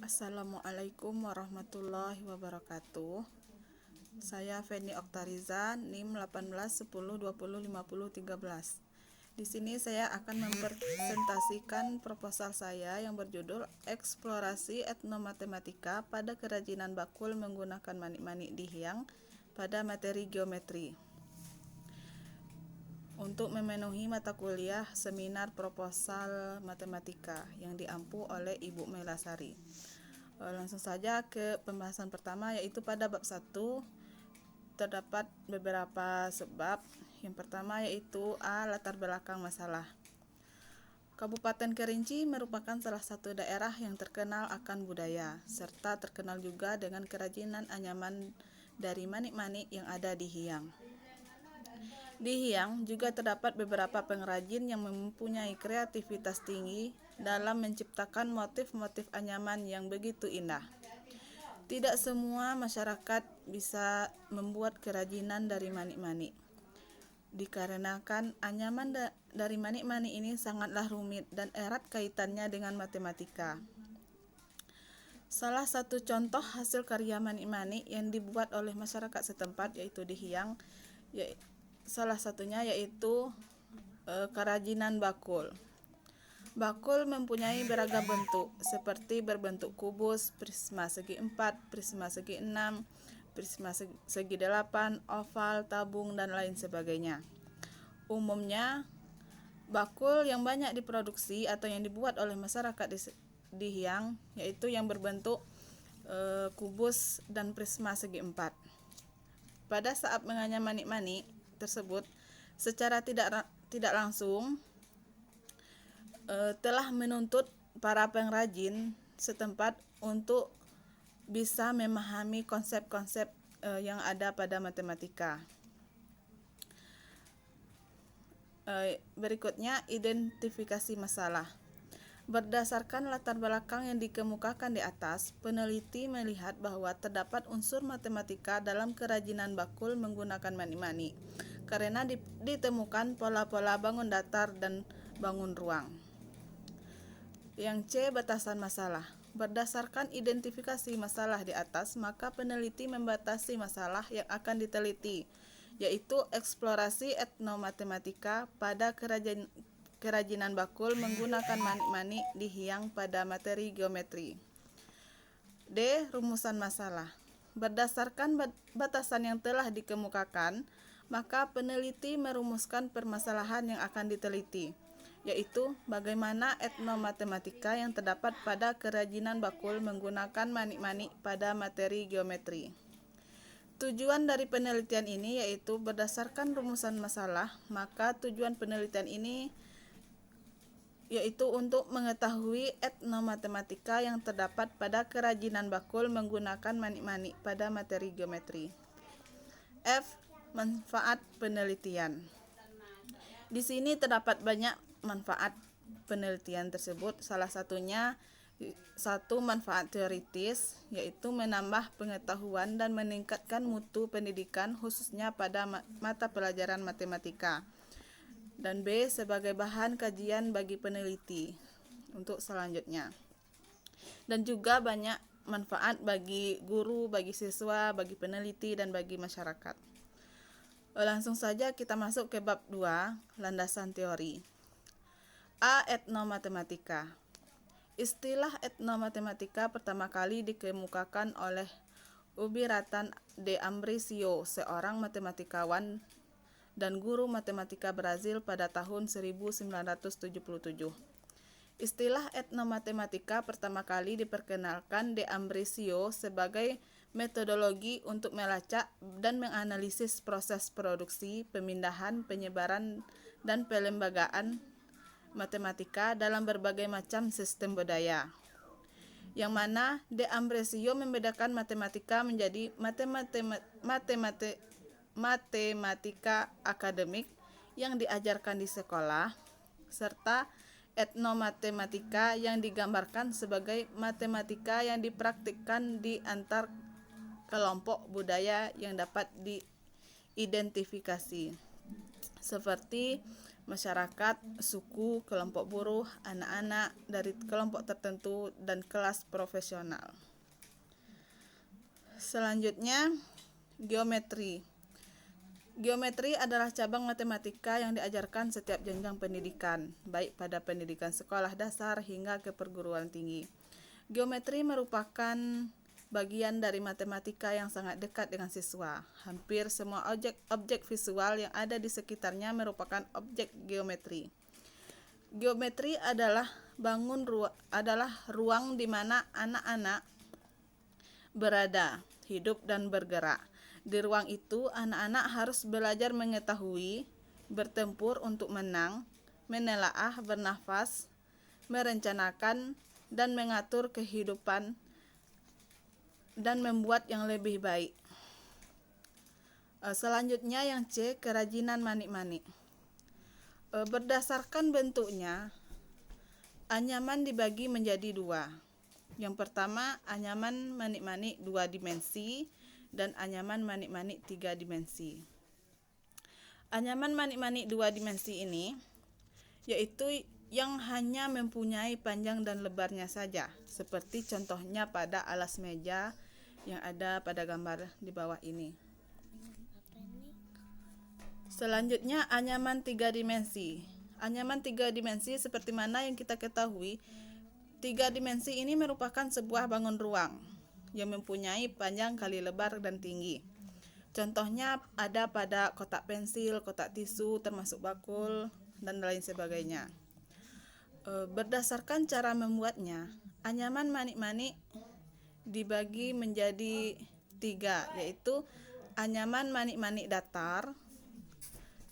Assalamualaikum warahmatullahi wabarakatuh. Saya Feni Oktariza, NIM 1810205013. Di sini saya akan mempresentasikan proposal saya yang berjudul Eksplorasi Etnomatematika pada Kerajinan Bakul menggunakan manik-manik dihiang pada materi geometri, untuk memenuhi mata kuliah seminar proposal matematika yang diampu oleh Ibu Melasari. Langsung saja ke pembahasan pertama, yaitu pada bab 1 terdapat beberapa sebab. Yang pertama yaitu latar belakang masalah. Kabupaten Kerinci merupakan salah satu daerah yang terkenal akan budaya, serta terkenal juga dengan kerajinan anyaman dari manik-manik yang ada di Hiang. Di Hiang juga terdapat beberapa pengrajin yang mempunyai kreativitas tinggi dalam menciptakan motif-motif anyaman yang begitu indah. Tidak semua masyarakat bisa membuat kerajinan dari manik-manik, dikarenakan anyaman dari manik-manik ini sangatlah rumit dan erat kaitannya dengan matematika. Salah satu contoh hasil karya manik-manik yang dibuat oleh masyarakat setempat yaitu di Hiang, salah satunya yaitu kerajinan bakul. Bakul mempunyai beragam bentuk, seperti berbentuk kubus, prisma segi 4, prisma segi 6, prisma segi 8, oval, tabung, dan lain sebagainya. Umumnya, bakul yang banyak diproduksi atau yang dibuat oleh masyarakat di Hiang yaitu yang berbentuk kubus dan prisma segi 4. Pada saat menganyam manik-manik tersebut, secara tidak langsung telah menuntut para pengrajin setempat untuk bisa memahami konsep-konsep yang ada pada matematika. Berikutnya, identifikasi masalah. Berdasarkan latar belakang yang dikemukakan di atas, peneliti melihat bahwa terdapat unsur matematika dalam kerajinan bakul menggunakan manik-manik, karena ditemukan pola-pola bangun datar dan bangun ruang. Yang C, batasan masalah. Berdasarkan identifikasi masalah di atas, maka peneliti membatasi masalah yang akan diteliti, yaitu eksplorasi etnomatematika pada kerajinan bakul menggunakan manik-manik di Hiang pada materi geometri. D, rumusan masalah. Berdasarkan batasan yang telah dikemukakan, maka peneliti merumuskan permasalahan yang akan diteliti, yaitu bagaimana etnomatematika yang terdapat pada kerajinan bakul menggunakan manik-manik pada materi geometri. Tujuan dari penelitian ini yaitu berdasarkan rumusan masalah, maka tujuan penelitian ini yaitu untuk mengetahui etnomatematika yang terdapat pada kerajinan bakul menggunakan manik-manik pada materi geometri. F, manfaat penelitian. Di sini terdapat banyak manfaat penelitian tersebut. Salah satunya satu, manfaat teoritis, yaitu menambah pengetahuan dan meningkatkan mutu pendidikan khususnya pada mata pelajaran matematika. Dan B, sebagai bahan kajian bagi peneliti untuk selanjutnya. Dan juga banyak manfaat bagi guru, bagi siswa, bagi peneliti, dan bagi masyarakat. Langsung saja kita masuk ke bab 2, landasan teori. A, etnomatematika. Istilah etnomatematika pertama kali dikemukakan oleh Ubiratan de Ambrisio, seorang matematikawan dan guru matematika Brazil pada tahun 1977. Istilah etnomatematika pertama kali diperkenalkan de Ambrisio sebagai metodologi untuk melacak dan menganalisis proses produksi, pemindahan, penyebaran, dan pelembagaan matematika dalam berbagai macam sistem budaya. Yang mana de Ambrisio membedakan matematika menjadi matematika akademik yang diajarkan di sekolah, serta etnomatematika yang digambarkan sebagai matematika yang dipraktikkan di antar kelompok budaya yang dapat diidentifikasi, seperti masyarakat, suku, kelompok buruh, anak-anak dari kelompok tertentu, dan kelas profesional. Selanjutnya, geometri. Geometri adalah cabang matematika yang diajarkan setiap jenjang pendidikan, baik pada pendidikan sekolah dasar hingga ke perguruan tinggi. Geometri merupakan bagian dari matematika yang sangat dekat dengan siswa. Hampir semua objek visual yang ada di sekitarnya merupakan objek geometri. Geometri adalah ruang di mana anak-anak berada, hidup dan bergerak. Di ruang itu, anak-anak harus belajar mengetahui, bertempur untuk menang, menelaah, bernafas, merencanakan, dan mengatur kehidupan, dan membuat yang lebih baik. Selanjutnya yang C, kerajinan manik-manik. Berdasarkan bentuknya, anyaman dibagi menjadi dua. Yang pertama, anyaman manik-manik 2 dimensi dan anyaman manik-manik 3 dimensi. Anyaman manik-manik 2 dimensi ini yaitu yang hanya mempunyai panjang dan lebarnya saja, seperti contohnya pada alas meja yang ada pada gambar di bawah ini. Selanjutnya, anyaman 3 dimensi. Anyaman 3 dimensi seperti mana yang kita ketahui, 3 dimensi ini merupakan sebuah bangun ruang yang mempunyai panjang kali lebar dan tinggi. Contohnya ada pada kotak pensil, kotak tisu, termasuk bakul, dan lain sebagainya. Berdasarkan cara membuatnya, anyaman manik-manik dibagi menjadi 3, yaitu anyaman manik-manik datar.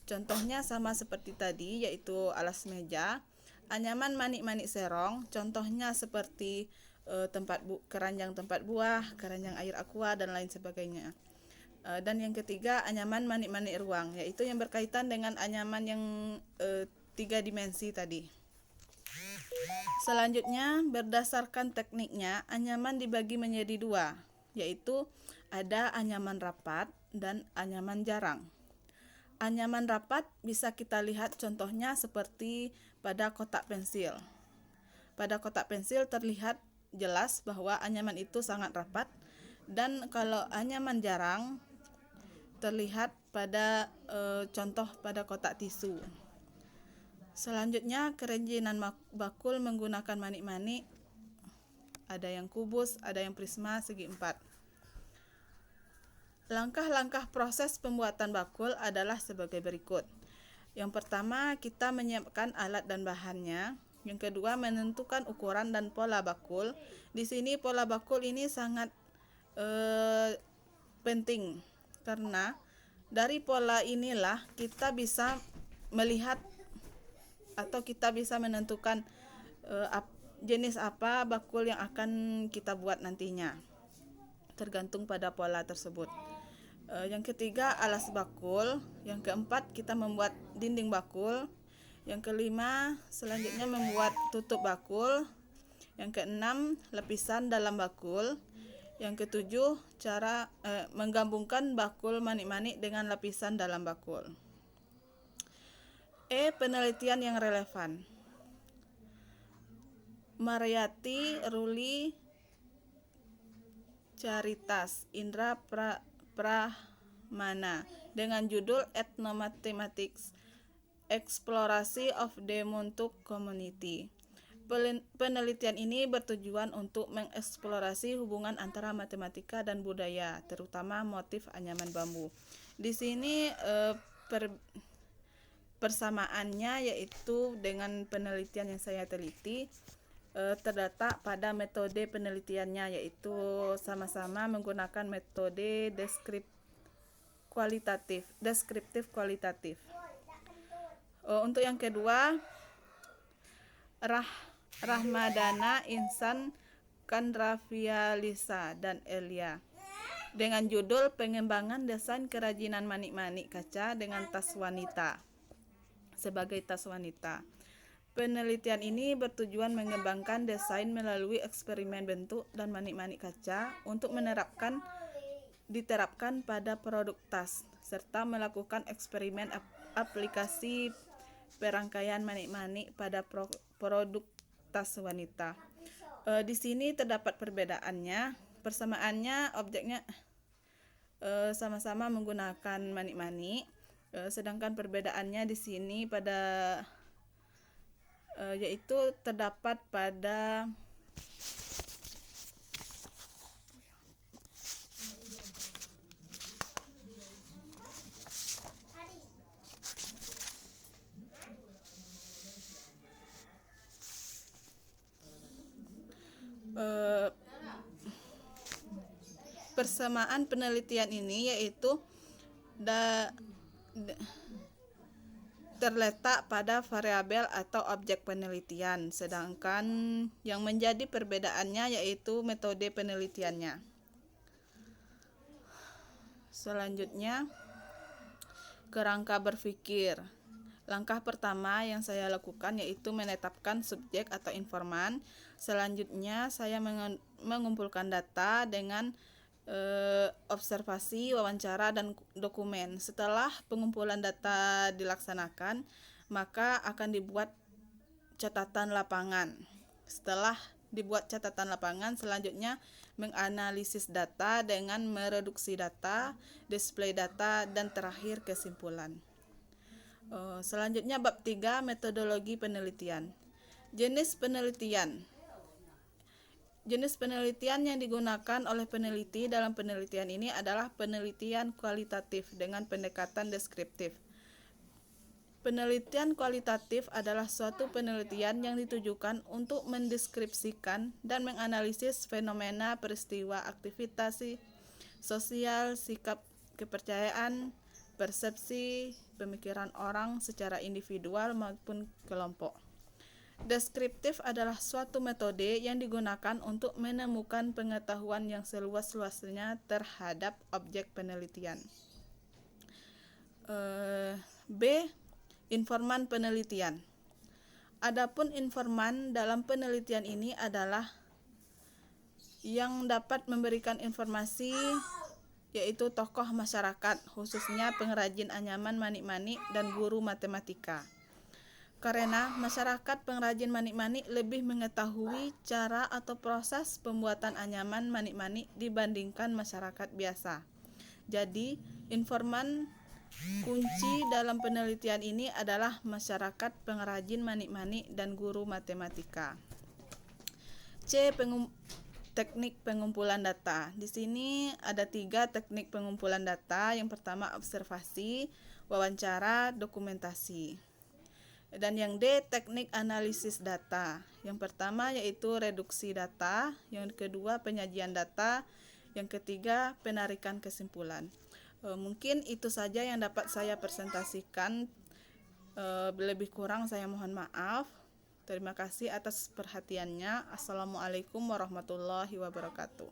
Contohnya sama seperti tadi, yaitu alas meja. Anyaman manik-manik serong, contohnya seperti keranjang tempat buah, keranjang air aqua, dan lain sebagainya. Dan yang ketiga, anyaman manik-manik ruang, yaitu yang berkaitan dengan anyaman yang 3 dimensi tadi. Selanjutnya, berdasarkan tekniknya, anyaman dibagi menjadi 2, yaitu ada anyaman rapat dan anyaman jarang. Anyaman rapat bisa kita lihat contohnya seperti pada kotak pensil. Pada kotak pensil terlihat jelas bahwa anyaman itu sangat rapat, dan kalau anyaman jarang terlihat pada contoh pada kotak tisu. Selanjutnya, kerajinan bakul menggunakan manik-manik. Ada yang kubus, ada yang prisma segi 4. Langkah-langkah proses pembuatan bakul adalah sebagai berikut. Yang pertama, kita menyiapkan alat dan bahannya. Yang kedua, menentukan ukuran dan pola bakul. Di sini pola bakul ini sangat penting, karena dari pola inilah kita bisa melihat atau kita bisa menentukan jenis apa bakul yang akan kita buat nantinya, tergantung pada pola tersebut. Yang ketiga, alas bakul. Yang keempat, kita membuat dinding bakul. Yang kelima, selanjutnya membuat tutup bakul. Yang keenam, lapisan dalam bakul. Yang ketujuh, cara menggabungkan bakul manik-manik dengan lapisan dalam bakul. Penelitian yang relevan. Mariyati, Ruli, Caritas, Indra Pramana dengan judul Ethnomathematics, Explorasi of the Montauk Community. Penelitian ini bertujuan untuk mengeksplorasi hubungan antara matematika dan budaya, terutama motif anyaman bambu. Di sini persamaannya yaitu dengan penelitian yang saya teliti, terletak pada metode penelitiannya, yaitu sama-sama menggunakan metode deskriptif kualitatif. Untuk yang kedua, Rahmadana, Insan, Kandravialisa, dan Elia dengan judul Pengembangan Desain Kerajinan Manik-manik Kaca dengan Tas Wanita sebagai tas wanita. Penelitian ini bertujuan mengembangkan desain melalui eksperimen bentuk dan manik-manik kaca untuk diterapkan pada produk tas, serta melakukan eksperimen aplikasi perangkaian manik-manik pada produk tas wanita. Di sini terdapat perbedaannya. Persamaannya objeknya sama-sama menggunakan manik-manik, sedangkan perbedaannya di sini pada yaitu terdapat pada persamaan penelitian ini yaitu terletak pada variabel atau objek penelitian, sedangkan yang menjadi perbedaannya yaitu metode penelitiannya. Selanjutnya, kerangka berpikir. Langkah pertama yang saya lakukan yaitu menetapkan subjek atau informan. Selanjutnya, saya mengumpulkan data dengan observasi, wawancara, dan dokumen. Setelah pengumpulan data dilaksanakan, maka akan dibuat catatan lapangan. Setelah dibuat catatan lapangan, selanjutnya menganalisis data dengan mereduksi data, display data, dan terakhir kesimpulan. Selanjutnya bab 3, metodologi penelitian. Jenis penelitian. Jenis penelitian yang digunakan oleh peneliti dalam penelitian ini adalah penelitian kualitatif dengan pendekatan deskriptif. Penelitian kualitatif adalah suatu penelitian yang ditujukan untuk mendeskripsikan dan menganalisis fenomena, peristiwa, aktivitas sosial, sikap, kepercayaan, persepsi, pemikiran orang secara individual maupun kelompok. Deskriptif adalah suatu metode yang digunakan untuk menemukan pengetahuan yang seluas-luasnya terhadap objek penelitian. B. Informan penelitian. Adapun informan dalam penelitian ini adalah yang dapat memberikan informasi, yaitu tokoh masyarakat, khususnya pengrajin anyaman manik-manik dan guru matematika. Karena masyarakat pengrajin manik-manik lebih mengetahui cara atau proses pembuatan anyaman manik-manik dibandingkan masyarakat biasa. Jadi, informan kunci dalam penelitian ini adalah masyarakat pengrajin manik-manik dan guru matematika. C. Teknik pengumpulan data. Di sini ada 3 teknik pengumpulan data. Yang pertama observasi, wawancara, dokumentasi. Dan yang D, teknik analisis data. Yang pertama yaitu reduksi data, yang kedua penyajian data, yang ketiga penarikan kesimpulan. Mungkin itu saja yang dapat saya presentasikan. Lebih kurang saya mohon maaf. Terima kasih atas perhatiannya. Assalamualaikum warahmatullahi wabarakatuh.